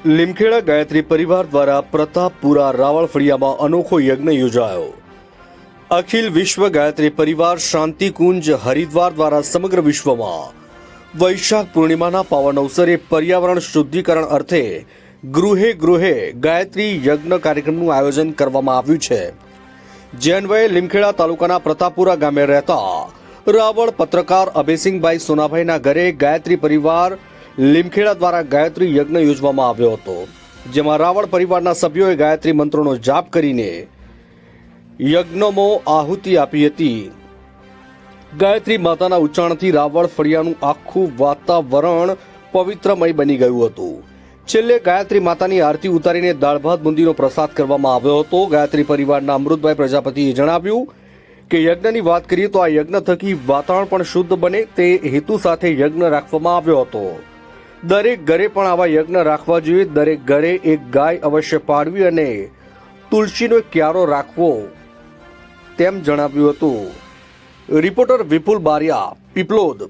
લીમખેડા ગાયત્રી પરિવાર દ્વારા પ્રતાપપુરા રાવળફળિયામાં અનોખો યજ્ઞ યોજાયો। અખિલ વિશ્વ ગાયત્રી પરિવાર શાંતિકુંજ હરિદ્વાર દ્વારા સમગ્ર વિશ્વમાં વૈશાખ પૂર્ણિમાના પાવન અવસરે પર્યાવરણ શુદ્ધિકરણ અર્થે ગૃહે ગૃહે ગાયત્રી યજ્ઞ કાર્યક્રમનું આયોજન કરવામાં આવ્યું છે। જે અન્વયે લીમખેડા તાલુકાના પ્રતાપપુરા ગામે રહેતા રાવળ પત્રકાર અભયસિંહભાઈ સોનાભાઈના ઘરે ગાયત્રી પરિવાર લીમખેડા દ્વારા ગાયત્રી યજ્ઞ યોજવામાં આવ્યો હતો, જેમાં રાવળ પરિવારના સભ્યોએ ગાયત્રી મંત્રોનો જાપ કરીને યજ્ઞમાં આહુતિ આપી હતી। ગાયત્રી માતાના ઉચ્ચારણથી રાવળ ફળિયાનું આખું વાતાવરણ પવિત્રમય બની ગયું હતું। છેલ્લે ગાયત્રી માતાની આરતી ઉતારીને દાળ ભાત બુંદીનો પ્રસાદ કરવામાં આવ્યો હતો। ગાયત્રી પરિવારના અમૃતભાઈ પ્રજાપતિએ જણાવ્યું કે યજ્ઞની વાત કરીએ તો આ યજ્ઞ થકી વાતાવરણ પણ શુદ્ધ બને તે હેતુ સાથે યજ્ઞ રાખવામાં આવ્યો હતો। દરેક ઘરે પણ આવા યજ્ઞ રાખવા જોઈએ। દરેક ઘરે એક ગાય અવશ્ય પાડવી અને તુલસીનો એક ક્યારો રાખવો તેમ જણાવ્યું હતું। રિપોર્ટર વિપુલ બારિયા, પીપલોદ।